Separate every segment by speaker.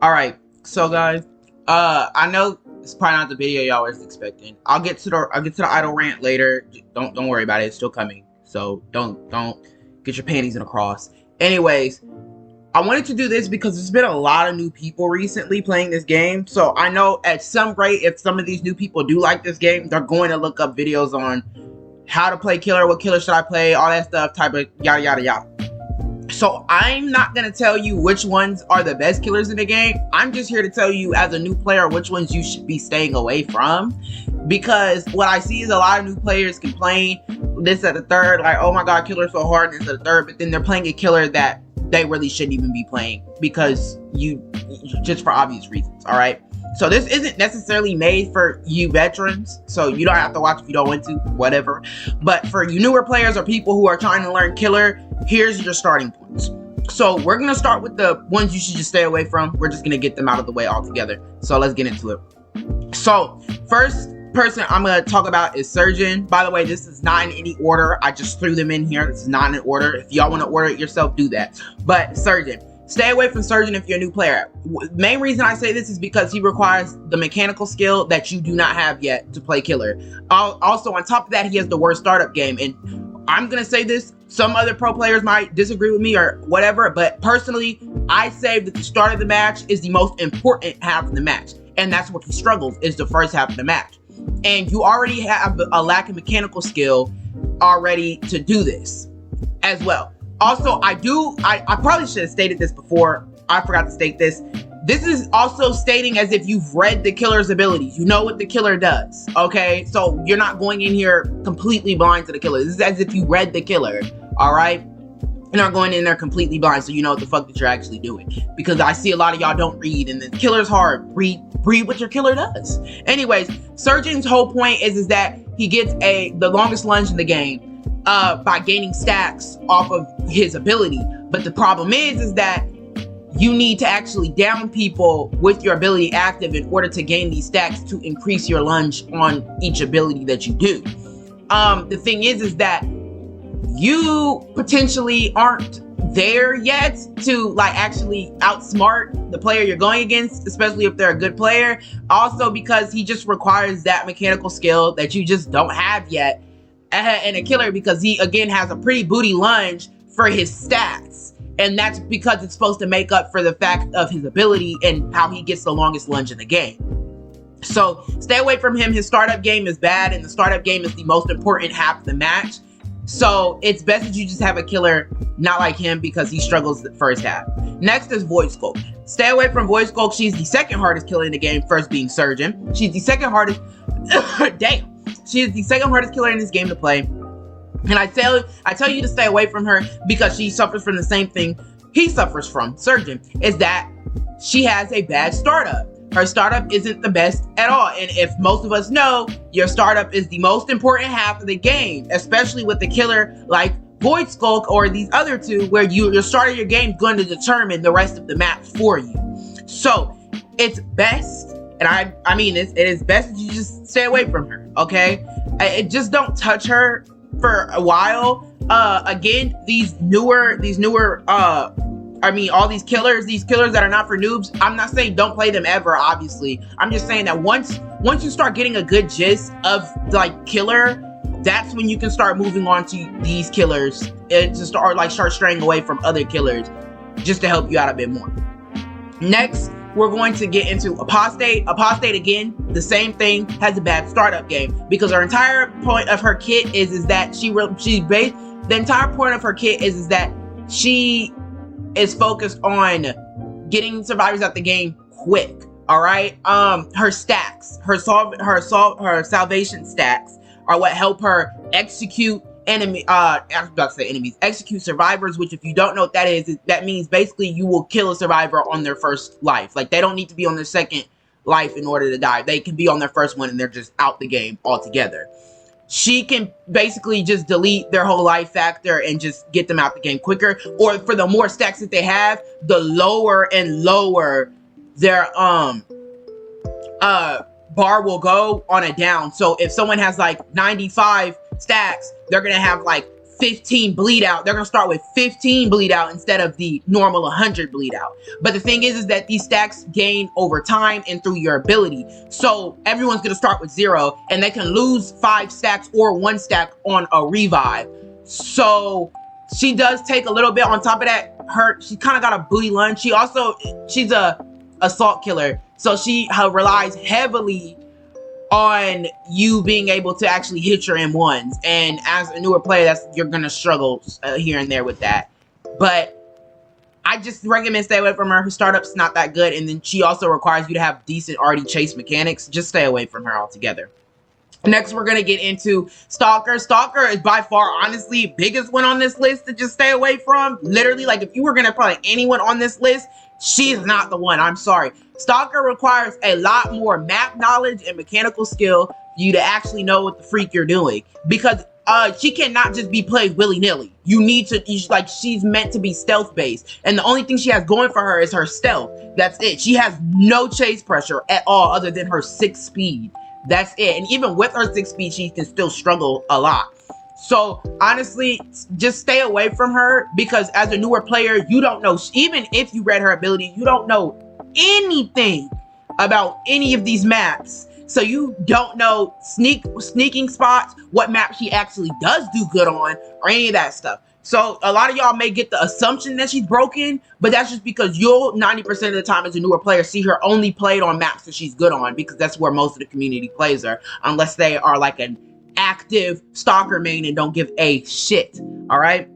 Speaker 1: All right, so guys, I know it's probably not the video y'all was expecting. I'll get to the idle rant later. Don't worry about it. It's still coming. So don't get your panties in a cross. Anyways, I wanted to do this because there's been a lot of new people recently playing this game. So I know at some rate, if some of these new people do like this game, they're going to look up videos on how to play killer, what killer should I play, all that stuff, type of yada yada yada. So I'm not going to tell you which ones are the best killers in the game. I'm just here to tell you as a new player which ones you should be staying away from. Because what I see is a lot of new players complain this at the third, like, oh my god, killer's so hard, and this at the third, but then they're playing a killer that they really shouldn't even be playing because just for obvious reasons, all right? So this isn't necessarily made for you veterans, so you don't have to watch if you don't want to, whatever. But for you newer players or people who are trying to learn killer, here's your starting points. So we're going to start with the ones you should just stay away from. We're just going to get them out of the way altogether. So let's get into it. So first person I'm going to talk about is Surgeon. By the way, this is not in any order. I just threw them in here. This is not in order. If y'all want to order it yourself, do that. But Surgeon. Stay away from Surgeon if you're a new player. Main reason I say this is because he requires the mechanical skill that you do not have yet to play killer. Also, on top of that, he has the worst startup game. And I'm going to say this, some other pro players might disagree with me or whatever, but personally, I say that the start of the match is the most important half of the match. And that's what he struggles, is the first half of the match. And you already have a lack of mechanical skill already to do this as well. Also, I probably should have stated this before. I forgot to state this. This is also stating as if you've read the killer's abilities. You know what the killer does, okay? So you're not going in here completely blind to the killer. This is as if you read the killer, all right? You're not going in there completely blind, so you know what the fuck that you're actually doing. Because I see a lot of y'all don't read, and the killer's hard. Read what your killer does. Anyways, Surgeon's whole point is that he gets the longest lunge in the game. By gaining stacks off of his ability. But the problem is that you need to actually down people with your ability active in order to gain these stacks to increase your lunge on each ability that you do. The thing is that you potentially aren't there yet to like actually outsmart the player you're going against, especially if they're a good player. Also because he just requires that mechanical skill that you just don't have yet and a killer, because he again has a pretty booty lunge for his stats, and that's because it's supposed to make up for the fact of his ability and how he gets the longest lunge in the game. So stay away from him. His startup game is bad, and the startup game is the most important half of the match. So it's best that you just have a killer not like him because he struggles the first half. Next is Void Skulk. Stay away from Void Skulk. She's the second hardest killer in the game, first being Surgeon. She's the second hardest damn. She is the second hardest killer in this game to play. And I tell you to stay away from her because she suffers from the same thing he suffers from, Surgeon, is that she has a bad startup. Her startup isn't the best at all. And if most of us know, your startup is the most important half of the game, especially with the killer like Void Skulk or these other two, where your start of your game is going to determine the rest of the map for you. So it's best, and I mean it is best that you just stay away from her, okay? Just don't touch her for a while. Again, these newer all these killers that are not for noobs, I'm not saying don't play them ever, obviously. I'm just saying that once you start getting a good gist of like killer, that's when you can start moving on to these killers and to start straying away from other killers, just to help you out a bit more. Next, we're going to get into Apostate. Apostate, again, the same thing, has a bad startup game because her entire point of her kit is that she is focused on getting survivors out the game quick. All right. Her stacks, her salvation stacks are what help her execute execute survivors, which if you don't know what that is, that means basically you will kill a survivor on their first life. Like, they don't need to be on their second life in order to die. They can be on their first one and they're just out the game altogether. She can basically just delete their whole life factor and just get them out the game quicker. Or for the more stacks that they have, the lower and lower their bar will go on a down. So if someone has like 95 stacks, they're gonna have like 15 bleed out. They're gonna start with 15 bleed out instead of the normal 100 bleed out. But the thing is that these stacks gain over time and through your ability. So everyone's gonna start with 0, and they can lose 5 stacks or 1 stack on a revive. So she does take a little bit. On top of that, she kind of got a booty lunge. She's a assault killer, so she relies heavily on you being able to actually hit your M1s, and as a newer player, you're gonna struggle here and there with that. But I just recommend stay away from her. Her startup's not that good, and then she also requires you to have decent already chase mechanics. Just stay away from her altogether. Next, we're gonna get into Stalker. Stalker is by far, honestly, biggest one on this list to just stay away from. Literally, like, if you were gonna play anyone on this list, she's not the one. I'm sorry. Stalker requires a lot more map knowledge and mechanical skill for you to actually know what the freak you're doing, because she cannot just be played willy-nilly. You need to, like, she's meant to be stealth-based, and the only thing she has going for her is her stealth. That's it. She has no chase pressure at all other than her 6 speed. That's it. And even with her 6 speed, she can still struggle a lot. So honestly, just stay away from her, because as a newer player, you don't know, even if you read her ability, you don't know anything about any of these maps. So you don't know sneaking spots, what map she actually does do good on, or any of that stuff. So a lot of y'all may get the assumption that she's broken, but that's just because you'll 90% of the time as a newer player see her only played on maps that she's good on, because that's where most of the community plays her, unless they are like an active Stalker main and don't give a shit. All right,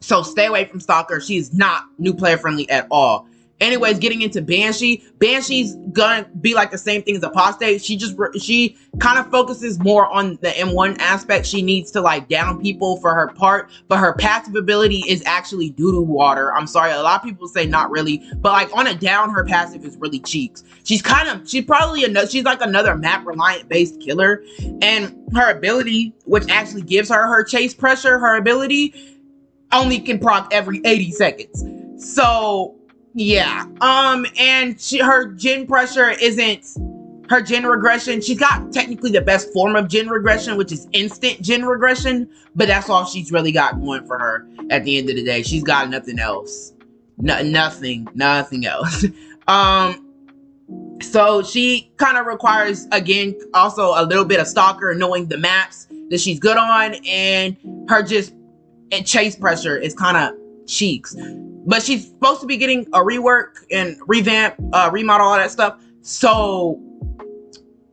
Speaker 1: so stay away from Stalker. She is not new player friendly at all. Anyways, getting into Banshee. Banshee's gonna be like the same thing as Apostate. She kind of focuses more on the M1 aspect. She needs to like down people for her part, but her passive ability is actually doo-doo water. I'm sorry, a lot of people say not really, but like on a down, her passive is really cheeks. She's like another map reliant based killer, and her ability, which actually gives her chase pressure, her ability only can proc every 80 seconds. So yeah, and her gen pressure isn't her gen regression. She's got technically the best form of gen regression, which is instant gen regression, but that's all she's really got going for her at the end of the day. She's got nothing else. Nothing else. So she kind of requires, again, also a little bit of Stalker, knowing the maps that she's good on, and her chase pressure is kind of cheeks. But she's supposed to be getting a rework and revamp, remodel, all that stuff. So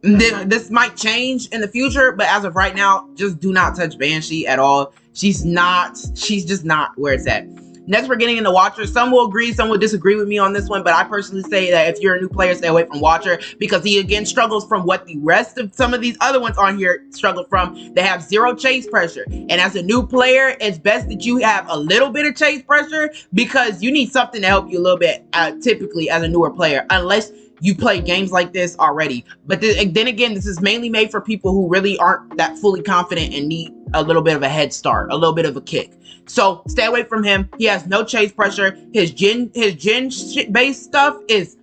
Speaker 1: this might change in the future, but as of right now, just do not touch Banshee at all. She's just not where it's at. Next, we're getting into Watcher. Some will agree, some will disagree with me on this one, but I personally say that if you're a new player, stay away from Watcher, because he again struggles from what the rest of some of these other ones on here struggle from. They have 0 chase pressure, and as a new player, it's best that you have a little bit of chase pressure, because you need something to help you a little bit, typically as a newer player, unless you play games like this already. But then again, this is mainly made for people who really aren't that fully confident and need a little bit of a head start, a little bit of a kick. So stay away from him. He has no chase pressure. His gen based stuff is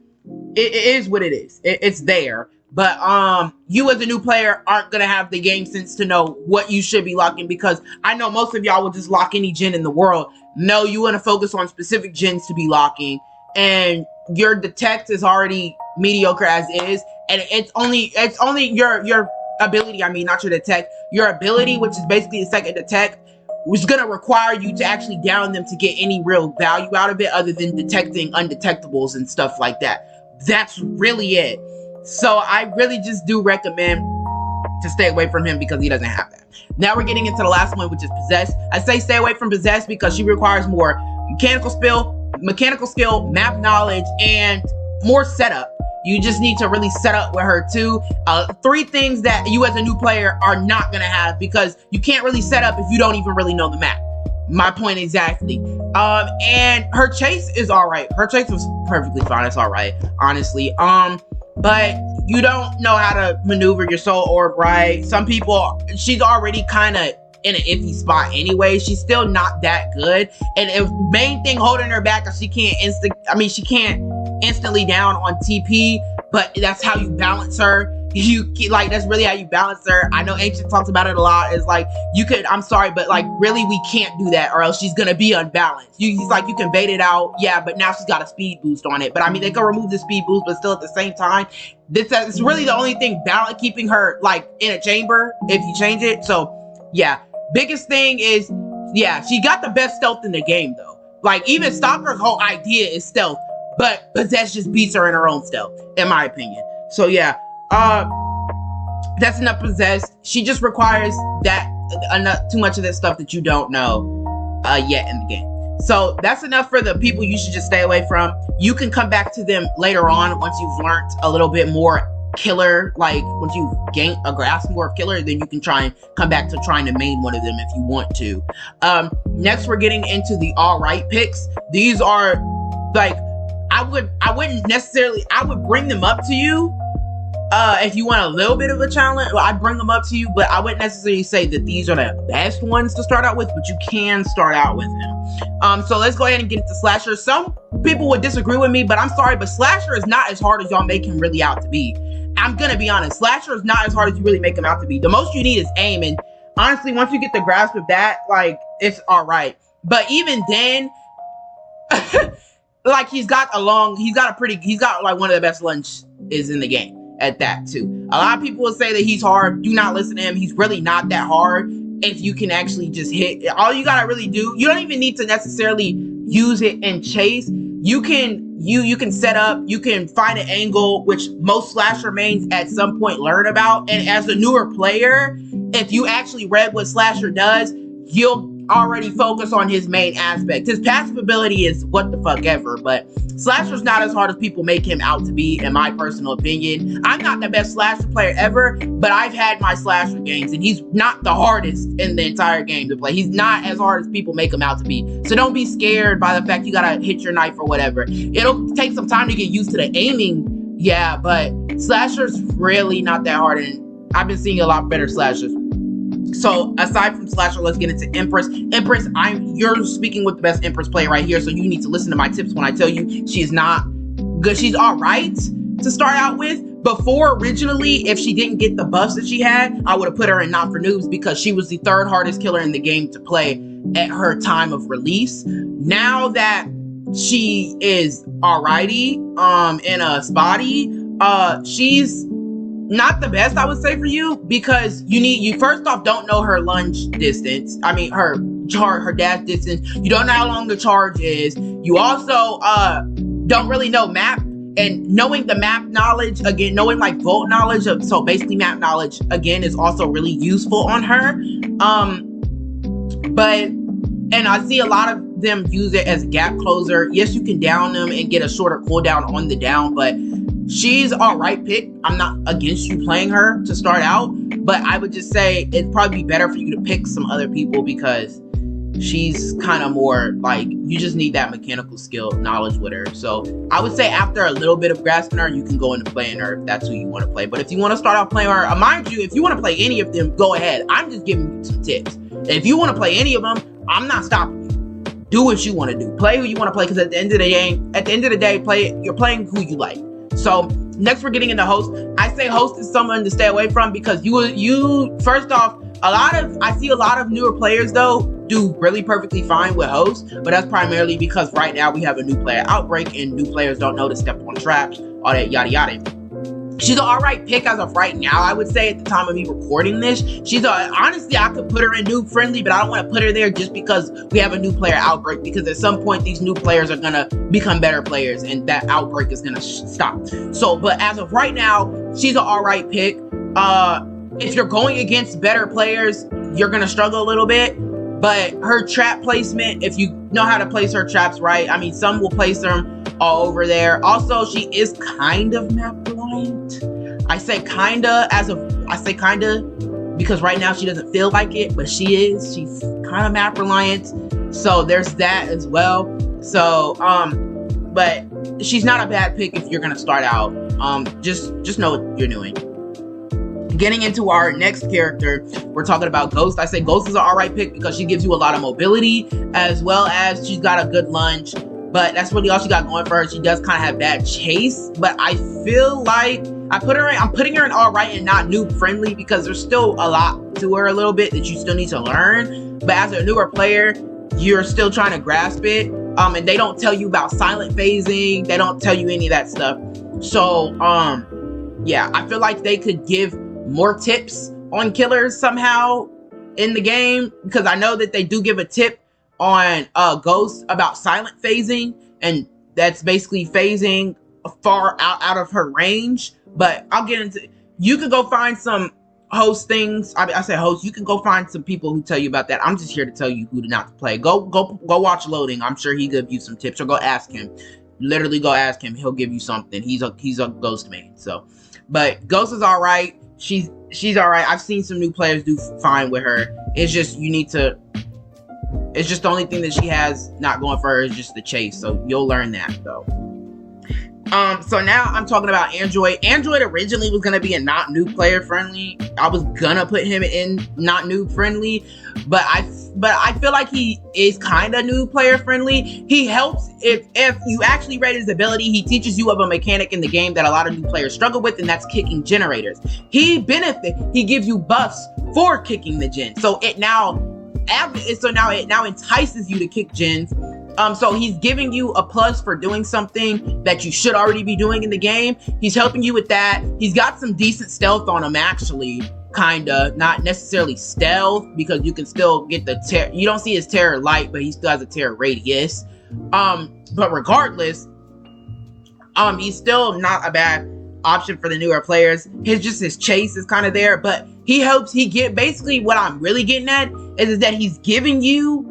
Speaker 1: what it is. It's there. But you as a new player aren't gonna have the game sense to know what you should be locking, because I know most of y'all will just lock any gen in the world. No, you want to focus on specific gens to be locking, and your detect is already mediocre as is, and it's only your ability, I mean, not your detect, your ability, which is basically the second detect, was gonna require you to actually down them to get any real value out of it, other than detecting undetectables and stuff like that. That's really it. So I really just do recommend to stay away from him, because he doesn't have that. Now we're getting into the last one, which is Possessed. I say stay away from Possessed because she requires more mechanical skill, map knowledge, and more setup. You just need to really set up with her too. 3 things that you as a new player are not gonna have, because you can't really set up if you don't even really know the map. My point exactly. And her chase is all right. Her chase was perfectly fine. It's all right, honestly. But you don't know how to maneuver your soul orb right. Some people, she's already kind of in an iffy spot anyway. She's still not that good, and the main thing holding her back is she can't instantly down on TP, but that's how you balance her. like, that's really how you balance her. I know Ancient talks about it a lot. It's like, you could, I'm sorry, but like, really, we can't do that, or else she's gonna be unbalanced. He's like, you can bait it out, yeah, but now she's got a speed boost on it. But I mean, they can remove the speed boost, but still at the same time, it's really the only thing keeping her like in a chamber if you change it. So yeah, biggest thing is, yeah, she got the best stealth in the game though. Like, even Stalker's whole idea is stealth, but Possess just beats her in her own stealth, in my opinion. So yeah, that's enough Possessed. She just requires that too much of that stuff that you don't know yet in the game. So that's enough for the people you should just stay away from. You can come back to them later on once you've learned a little bit more killer, like once you gain a grasp more of killer, then you can try and come back to trying to main one of them if you want to. Next, we're getting into the alright picks. These are like, I wouldn't necessarily, I would bring them up to you if you want a little bit of a challenge. I'd bring them up to you, but I wouldn't necessarily say that these are the best ones to start out with, but you can start out with them. So let's go ahead and get into Slasher. Some people would disagree with me, but I'm sorry, but Slasher is not as hard as y'all make him really out to be. I'm gonna be honest, Slasher is not as hard as you really make him out to be. The most you need is aim, and honestly, once you get the grasp of that, like, it's alright. But even then, like, he's got like one of the best lunges in the game at that too. A lot of people will say that he's hard. Do not listen to him. He's really not that hard if you can actually just hit. All you gotta really do, you don't even need to necessarily use it and chase. You can set up, you can find an angle, which most Slasher mains at some point learn about. And as a newer player, if you actually read what Slasher does, you'll already focus on his main aspect. His passive ability is what the fuck ever, but Slasher's not as hard as people make him out to be, in my personal opinion. I'm not the best Slasher player ever, but I've had my Slasher games, and he's not the hardest in the entire game to play. He's not as hard as people make him out to be. So don't be scared by the fact you gotta hit your knife or whatever. It'll take some time to get used to the aiming, yeah, but Slasher's really not that hard, and I've been seeing a lot better Slashers. So aside from Slasher, let's get into Empress. Empress, you're speaking with the best Empress player right here, so you need to listen to my tips when I tell you she's not good. She's all right to start out with. Before, originally, if she didn't get the buffs that she had, I would have put her in Not for Noobs because she was the third hardest killer in the game to play at her time of release. Now that she is alrighty in a spotty, she's not the best, I would say, for you, because you first off don't know her lunge distance. I mean, her dash distance. You don't know how long the charge is. You also don't really know map, and knowing the map knowledge, again, knowing like vault knowledge of, so basically map knowledge again, is also really useful on her. And I see a lot of them use it as a gap closer. Yes, you can down them and get a shorter cooldown on the down, but she's alright pick. I'm not against you playing her to start out, but I would just say it'd probably be better for you to pick some other people because she's kind of more like, you just need that mechanical skill knowledge with her. So I would say after a little bit of grasping her, you can go into playing her if that's who you want to play. But if you want to start out playing her, mind you, if you want to play any of them, go ahead. I'm just giving you some tips. If you want to play any of them, I'm not stopping you. Do what you want to do. Play who you want to play, because at the end of the day, you're playing who you like. So next, we're getting into Host. I say Host is someone to stay away from because you first off, I see a lot of newer players though do really perfectly fine with Host, but that's primarily because right now we have a new player outbreak and new players don't know to step on traps, all that yada yada. She's an alright pick as of right now, I would say, at the time of me recording this. Honestly, I could put her in noob friendly, but I don't want to put her there just because we have a new player outbreak, because at some point these new players are going to become better players and that outbreak is going to stop. So, but as of right now, she's an alright pick. If you're going against better players, you're going to struggle a little bit, but her trap placement, if you know how to place her traps right, I mean, some will place them all over there. Also, she is kind of map reliant. I say kinda because right now she doesn't feel like it, but she's kind of map reliant. So there's that as well. So but she's not a bad pick if you're gonna start out. Just know what you're doing. Getting into our next character, we're talking about Ghost. I say Ghost is an alright pick because she gives you a lot of mobility, as well as she's got a good lunge. But that's really all she got going for her. She does kind of have bad chase, but I feel like I'm putting her in all right and not noob friendly because there's still a lot to her a little bit that you still need to learn. But as a newer player, you're still trying to grasp it. And they don't tell you about silent phasing. They don't tell you any of that stuff. So, yeah, I feel like they could give more tips on killers somehow in the game, because I know that they do give a tip on Ghost about silent phasing, and that's basically phasing far out of her range. But I'll get into, you could go find some host things. I say host, you can go find some people who tell you about that. I'm just here to tell you who not to play. Go watch Loading. I'm sure he give you some tips, or go ask him. Literally go ask him. He'll give you something. He's a Ghost main. So, but Ghost is all right. She's all right. I've seen some new players do fine with her. It's just it's just the only thing that she has not going for her is just the chase. So you'll learn that though. So now I'm talking about Android. Android originally was gonna be a not noob player friendly. I was gonna put him in not noob friendly, but I feel like he is kind of noob player friendly. He helps if you actually read his ability. He teaches you of a mechanic in the game that a lot of new players struggle with, and that's kicking generators. He gives you buffs for kicking the gen. So it now entices you to kick gens. So he's giving you a plus for doing something that you should already be doing in the game. He's helping you with that. He's got some decent stealth on him, actually. Kinda, not necessarily stealth, because you can still get the terror. You don't see his terror light, but he still has a terror radius. But regardless, he's still not a bad option for the newer players. His chase is kind of there, but basically what I'm really getting at is that he's giving you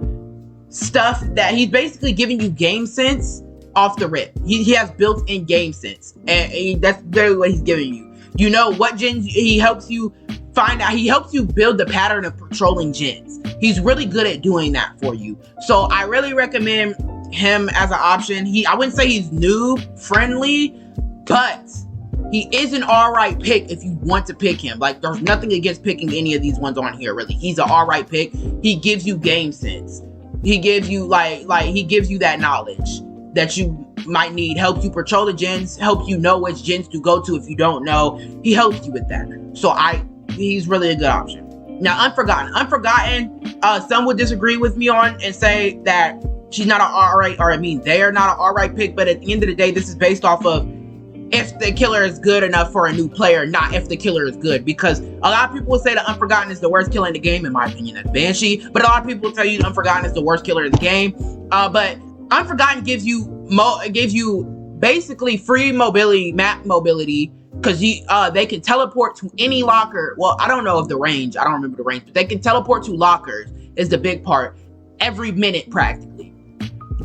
Speaker 1: stuff that he's basically giving you game sense off the rip. He has built-in game sense, and that's literally what he's giving you. You know what gens he helps you find out. He helps you build the pattern of patrolling gens. He's really good at doing that for you. So I really recommend him as an option. I wouldn't say he's noob friendly, but he is an alright pick if you want to pick him. Like, there's nothing against picking any of these ones on here, really. He's an alright pick. He gives you game sense. He gives you he gives you that knowledge that you might need, helps you patrol the gens, helps you know which gens to go to if you don't know. He helps you with that. So he's really a good option. Now, Unforgotten, some would disagree with me on and say that she's not an alright, or they are not an alright pick, but at the end of the day, this is based off of if the killer is good enough for a new player, not if the killer is good. Because a lot of people will say that Unforgotten is the worst killer in the game. In my opinion, that's Banshee. But a lot of people will tell you Unforgotten is the worst killer in the game. But Unforgotten gives you basically free mobility, map mobility, because they can teleport to any locker. Well, I don't know of the range. I don't remember the range, but they can teleport to lockers is the big part. Every minute, practically.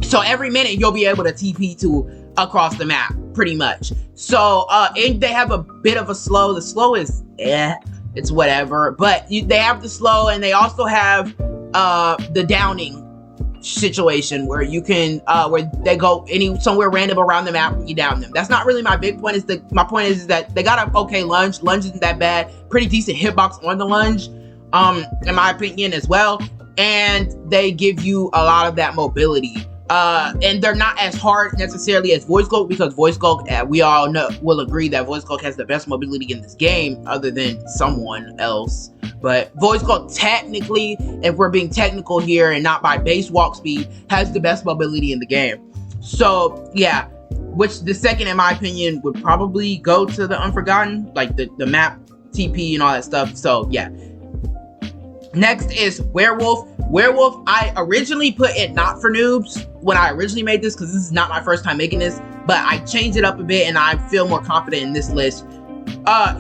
Speaker 1: So every minute you'll be able to TP to across the map, pretty much. So and they have a bit of a slow. The slow is it's whatever, but they have the slow, and they also have the downing situation where you can where they go somewhere random around the map and you down them. That's not really my big point. My point is that they got a okay lunge. Lunge isn't that bad. Pretty decent hitbox on the lunge, in my opinion as well. And they give you a lot of that mobility. And they're not as hard necessarily as Voice Cloak, because Voice Cloak, we all will agree that Voice Cloak has the best mobility in this game, other than someone else. But Voice Cloak, technically, if we're being technical here and not by base walk speed, has the best mobility in the game. So yeah, which the second, in my opinion, would probably go to the Unforgotten, like the map TP and all that stuff. So yeah. Next is Werewolf. Werewolf, I originally put it not for noobs when I originally made this, because this is not my first time making this, but I changed it up a bit and I feel more confident in this list.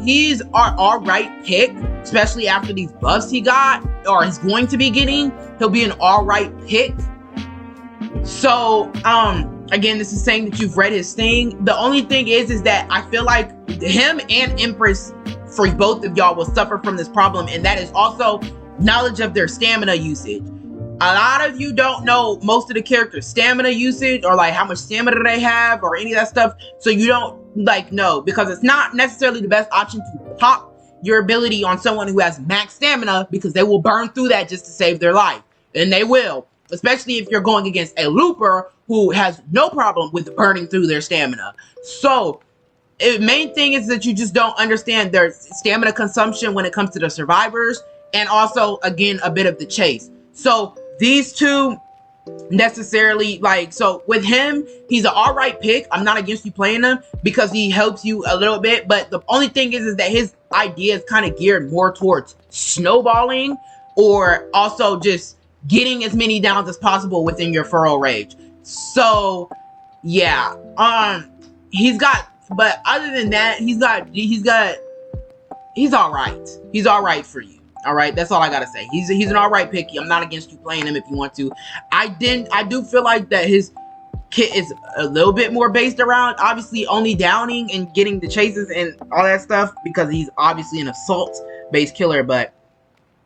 Speaker 1: He's our alright pick, especially after these buffs he got, or he's going to be getting. He'll be an alright pick. So, again, this is saying that you've read his thing. The only thing is that I feel like him and Empress, for both of y'all, will suffer from this problem, and that is also knowledge of their stamina usage. A lot of you don't know most of the characters' stamina usage, or like how much stamina they have, or any of that stuff. So you don't know, because it's not necessarily the best option to pop your ability on someone who has max stamina, because they will burn through that just to save their life. And they will, especially if you're going against a looper who has no problem with burning through their stamina. So main thing is that you just don't understand their stamina consumption when it comes to the survivors, and also again a bit of the chase. So these two necessarily, like, so with him, he's an all right pick. I'm not against you playing him because he helps you a little bit, but the only thing is that his idea is kind of geared more towards snowballing, or also just getting as many downs as possible within your furrow range. So yeah, he's got, but other than that, he's all right. He's all right for you. All right, that's all I gotta say. He's an all right pick. I'm not against you playing him if you want to. I do feel like that his kit is a little bit more based around obviously only downing and getting the chases and all that stuff, because he's obviously an assault based killer. But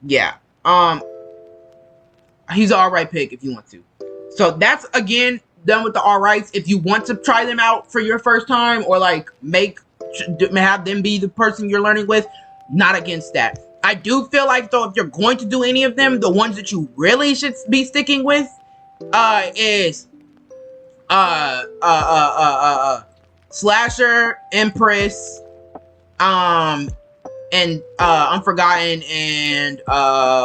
Speaker 1: yeah, he's an all right pick if you want to. So that's again done with the all rights. If you want to try them out for your first time, or like have them be the person you're learning with, not against that. I do feel like, though, if you're going to do any of them, the ones that you really should be sticking with is Slasher, Empress, and Unforgotten, and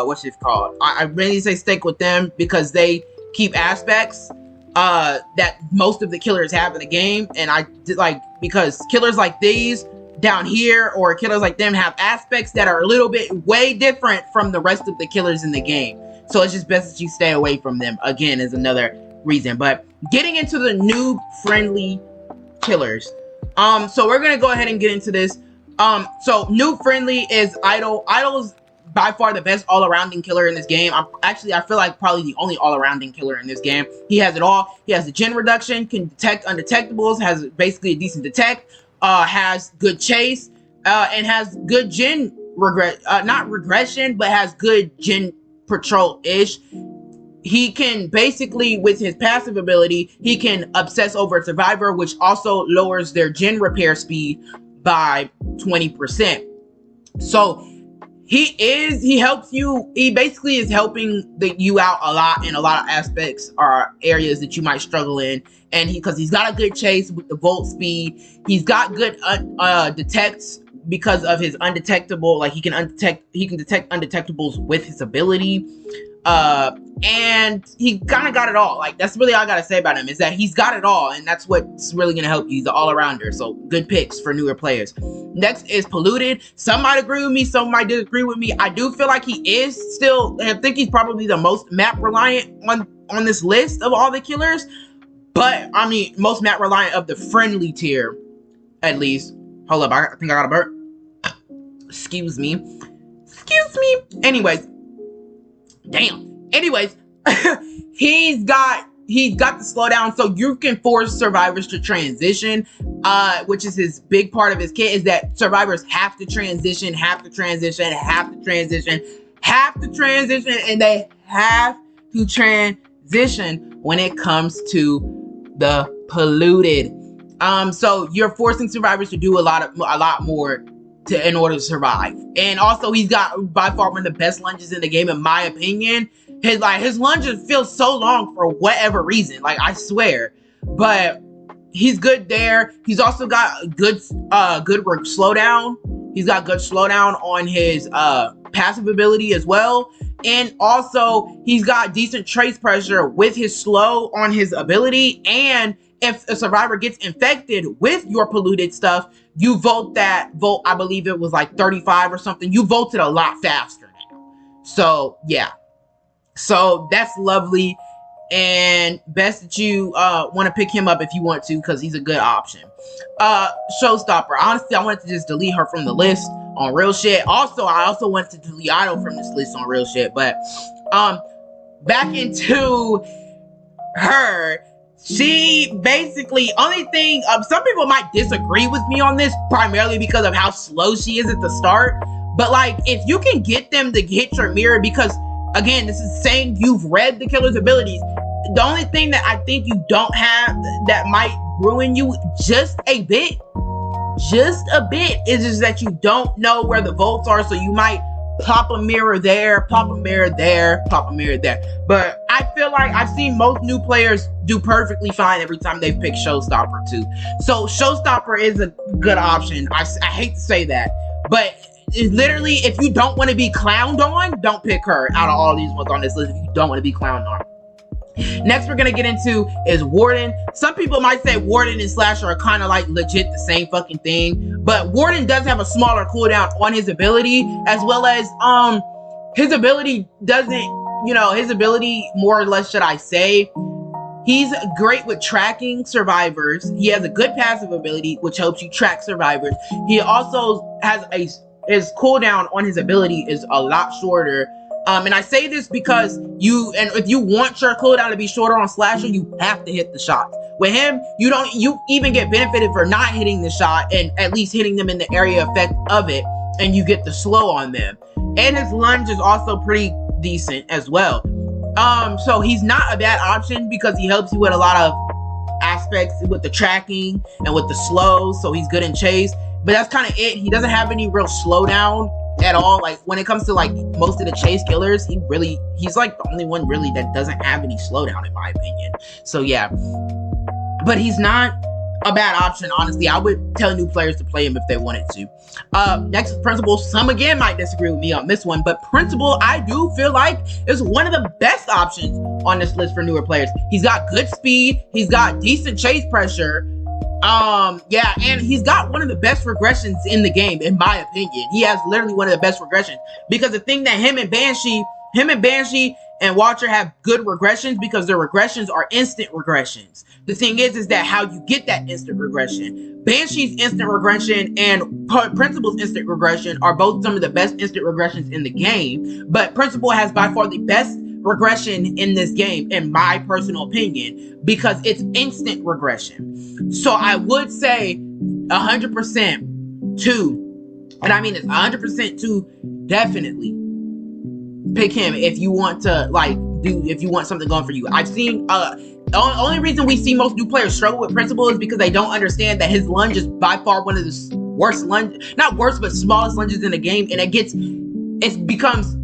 Speaker 1: what's it called? I really say stick with them because they keep aspects that most of the killers have in the game, and I did like, because killers like these down here, or killers like them, have aspects that are a little bit way different from the rest of the killers in the game. So it's just best that you stay away from them, again, is another reason. But getting into the noob friendly killers, so we're gonna go ahead and get into this. So noob friendly is Idol. Idol's by far the best all-arounding killer in this game. I feel like probably the only all-arounding killer in this game. He has it all. He has the gen reduction, can detect undetectables, has basically a decent detect, has good chase, and has good gen not regression, but has good gen patrol-ish. He can basically, with his passive ability, he can obsess over a survivor, which also lowers their gen repair speed by 20%. So he helps you. He basically is helping you out a lot in a lot of aspects or areas that you might struggle in. And because he's got a good chase with the volt speed, he's got good detects because of his undetectable. Like he can detect undetectables with his ability. And he kind of got it all. Like, that's really all I gotta say about him, is that he's got it all, and that's what's really gonna help you. He's an all-arounder, so good picks for newer players. Next is Polluted. Some might agree with me, some might disagree with me. I do feel like he is still, I think he's probably the most map reliant on this list of all the killers, but I mean most map reliant of the friendly tier, at least. Hold up, I think I got a burp. Excuse me. Anyways, he's got the slowdown, so you can force survivors to transition, which is his big part of his kit, is that survivors have to transition, and they have to transition when it comes to the Polluted. So you're forcing survivors to do a lot more in order to survive. And also, he's got by far one of the best lunges in the game, in my opinion. His lunges feel so long for whatever reason, like, I swear. But he's good there. He's also got good slowdown. He's got good slowdown on his passive ability as well. And also, he's got decent trace pressure with his slow on his ability. And if a survivor gets infected with your polluted stuff, you volt, I believe it was like 35 or something. You volt it a lot faster now. So, yeah. So, that's lovely. And best that you want to pick him up if you want to, because he's a good option. Showstopper. Honestly, I wanted to just delete her from the list on real shit. Also, I also wanted to delete Idol from this list on real shit. But back into her. She basically, only thing, some people might disagree with me on this, primarily because of how slow she is at the start. But like, if you can get them to hit your mirror, because again, this is saying you've read the killer's abilities. The only thing that I think you don't have that might ruin you just a bit, is just that you don't know where the volts are. So you might Pop a mirror there, pop a mirror there, pop a mirror there. But I feel like I've seen most new players do perfectly fine every time they pick Showstopper too. So Showstopper is a good option. I hate to say that, but literally, if you don't want to be clowned on, don't pick her out of all these ones on this list if you don't want to be clowned on. Next we're gonna get into is Warden. Some people might say Warden and Slasher are kind of like legit the same fucking thing, but Warden does have a smaller cooldown on his ability, as well as his ability doesn't, his ability more or less, should I say, he's great with tracking survivors. He has a good passive ability which helps you track survivors. He also has his cooldown on his ability is a lot shorter. And I say this because if you want your cooldown to be shorter on Slasher, you have to hit the shots. With him, you even get benefited for not hitting the shot and at least hitting them in the area effect of it, and you get the slow on them. And his lunge is also pretty decent as well. So he's not a bad option because he helps you with a lot of aspects with the tracking and with the slows, so he's good in chase. But that's kind of it. He doesn't have any real slowdown at all. Like when it comes to like most of the chase killers, he's like the only one really that doesn't have any slowdown in my opinion. So yeah, but he's not a bad option, honestly. I would tell new players to play him if they wanted to. Next is Principal. Some again might disagree with me on this one, but Principal, I do feel like is one of the best options on this list for newer players. He's got good speed, he's got decent chase pressure, yeah, and he's got one of the best regressions in the game, in my opinion. He has literally one of the best regressions, because the thing that him and Banshee and Watcher have good regressions because their regressions are instant regressions. The thing is that how you get that instant regression. Banshee's instant regression and Principal's instant regression are both some of the best instant regressions in the game, but Principal has by far the best regression in this game, in my personal opinion, because it's instant regression. So I would say 100% to, and I mean it's 100% to definitely pick him if you want to if you want something going for you. I've seen the only reason we see most new players struggle with Principal is because they don't understand that his lunge is by far one of the worst lunge, not worst, but smallest lunges in the game, and it becomes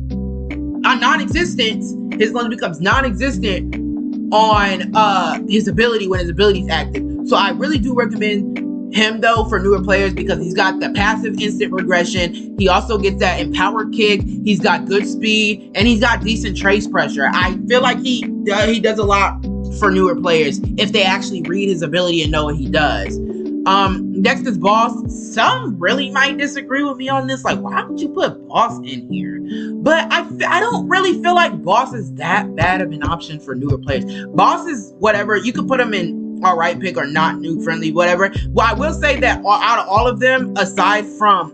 Speaker 1: a non-existent. His lunge becomes non-existent on his ability when his ability is active. So I really do recommend him though for newer players because he's got the passive instant regression. He also gets that empowered kick. He's got good speed and he's got decent trace pressure. I feel like he does a lot for newer players if they actually read his ability and know what he does. Next is Boss. Some really might disagree with me on this. Like, why would you put Boss in here? But I don't really feel like Boss is that bad of an option for newer players. Boss is whatever. You could put him in alright pick or not noob friendly, whatever. Well, I will say that out of all of them, aside from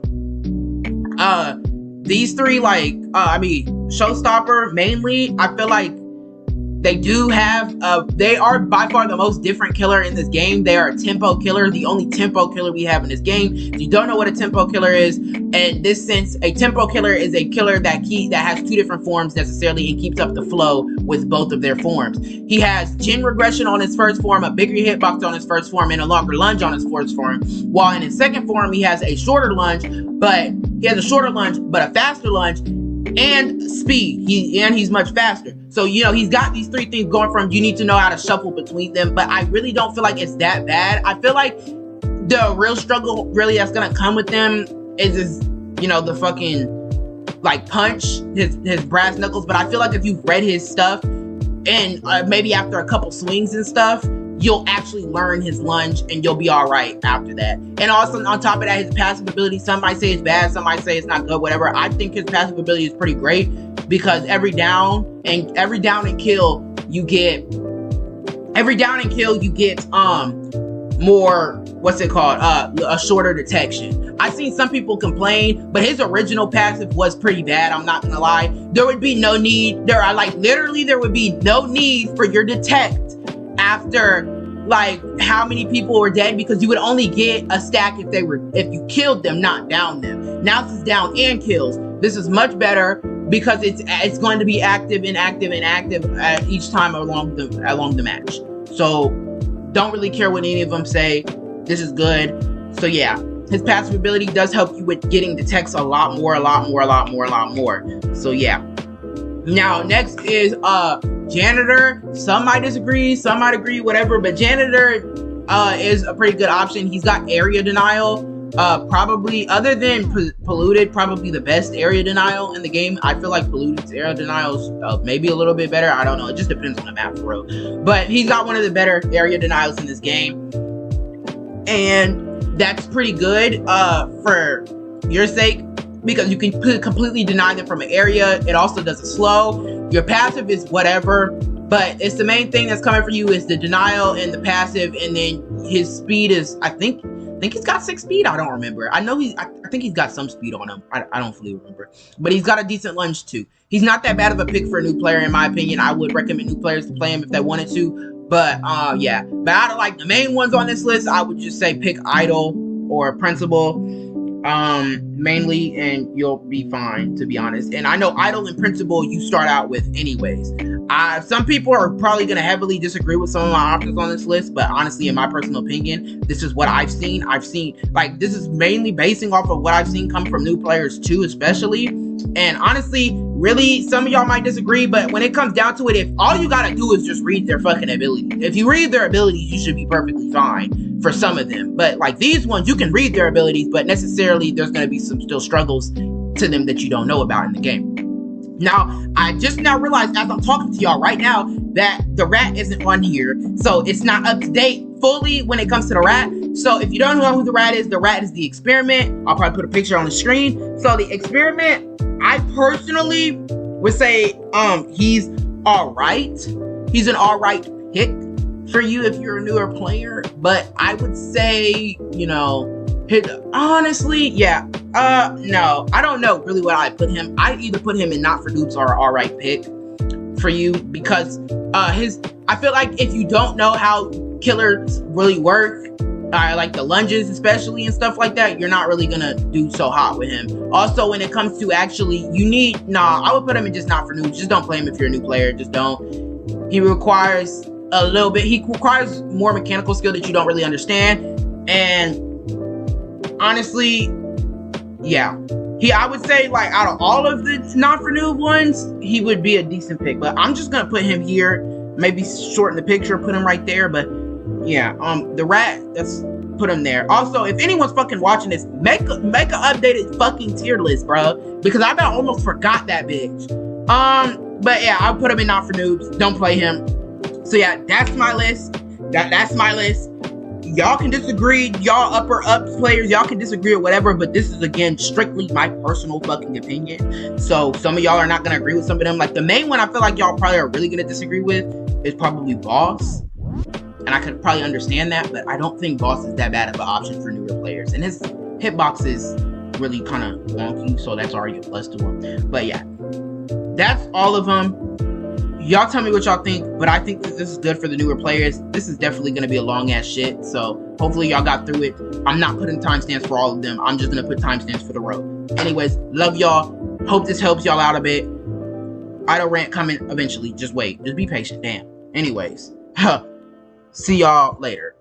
Speaker 1: these three, Showstopper mainly, I feel like they do have, they are by far the most different killer in this game. They are a tempo killer, the only tempo killer we have in this game. If you don't know what a tempo killer is, in this sense, a tempo killer is a killer that has two different forms necessarily and keeps up the flow with both of their forms. He has Gen regression on his first form, a bigger hitbox on his first form, and a longer lunge on his first form. While in his second form, he has a shorter lunge, but a faster lunge, and speed. He's much faster. So, he's got these three things going for him. You need to know how to shuffle between them, but I really don't feel like it's that bad. I feel like the real struggle really that's gonna come with them is the fucking punch, his brass knuckles. But I feel like if you've read his stuff and maybe after a couple swings and stuff, you'll actually learn his lunge and you'll be all right after that. And also on top of that, his passive ability, some might say it's bad, some might say it's not good, whatever. I think his passive ability is pretty great because every down and kill you get more, a shorter detection. I've seen some people complain, but his original passive was pretty bad, I'm not gonna lie. There would be no need, there would be no need for your detect after how many people were dead, because you would only get a stack if you killed them, not down them. Now this is down and kills. This is much better because it's going to be active and active and active at each time along the match. So don't really care what any of them say. This is good. So yeah, his passive ability does help you with getting the text a lot more. So yeah. Now next is Janitor. Some might disagree, some might agree, whatever, but Janitor is a pretty good option. He's got area denial. Probably, other than Polluted, probably the best area denial in the game. I feel like Polluted's area denial is maybe a little bit better. I don't know. It just depends on the map, for real. But he's got one of the better area denials in this game. And that's pretty good for your sake, because you can completely deny them from an area. It also does a slow. Your passive is whatever, but it's the main thing that's coming for you is the denial and the passive, and then his speed is, I think he's got 6 speed. I don't remember. I know I think he's got some speed on him. I don't fully remember, but he's got a decent lunge too. He's not that bad of a pick for a new player, in my opinion. I would recommend new players to play him if they wanted to, but yeah. But out of like the main ones on this list, I would just say pick Idol or Principal mainly, and you'll be fine, to be honest. And I know Idol and Principal you start out with anyways. Some people are probably going to heavily disagree with some of my options on this list, but honestly, in my personal opinion, this is what I've seen. Like, this is mainly basing off of what I've seen come from new players too, especially. And honestly, really, some of y'all might disagree, but when it comes down to it, if all you gotta do is just read their fucking abilities, if you read their abilities, you should be perfectly fine for some of them. But like these ones, you can read their abilities, but necessarily there's gonna be some still struggles to them that you don't know about in the game. Now, I just now realized as I'm talking to y'all right now that the rat isn't on here, so it's not up to date fully when it comes to the rat. So if you don't know who the rat is the experiment. I'll probably put a picture on the screen. So the experiment, I personally would say he's alright. He's an alright pick for you if you're a newer player, but I would say, you know, honestly, yeah. No, I don't know really what I put him. I either put him in not for noobs or alright pick for you, because I feel like if you don't know how killers really work, like the lunges especially and stuff like that, you're not really gonna do so hot with him. Also, when it comes to actually, I would put him in just not for noobs. Just don't play him if you're a new player. Just don't. He requires a little bit. He requires more mechanical skill that you don't really understand. And honestly, yeah, I would say, like, out of all of the not for noob ones, he would be a decent pick. But I'm just gonna put him here. Maybe shorten the picture, put him right there. But yeah, the rat, let's put him there. Also, if anyone's fucking watching this, make a updated fucking tier list, bro, because I about almost forgot that bitch. But yeah, I'll put him in not for noobs. Don't play him. So yeah, that's my list. That's my list. Y'all can disagree, y'all upper up players, y'all can disagree or whatever, but this is, again, strictly my personal fucking opinion. So some of y'all are not gonna agree with some of them. Like the main one I feel like y'all probably are really gonna disagree with is probably Boss. And I could probably understand that, but I don't think Boss is that bad of an option for newer players. And his hitbox is really kind of wonky, so that's already a plus to him. But yeah, that's all of them. Y'all tell me what y'all think, but I think that this is good for the newer players. This is definitely going to be a long ass shit, so hopefully y'all got through it. I'm not putting timestamps for all of them. I'm just going to put timestamps for the road. Anyways, love y'all. Hope this helps y'all out a bit. Idle rant coming eventually. Just wait. Just be patient. Damn. Anyways, see y'all later.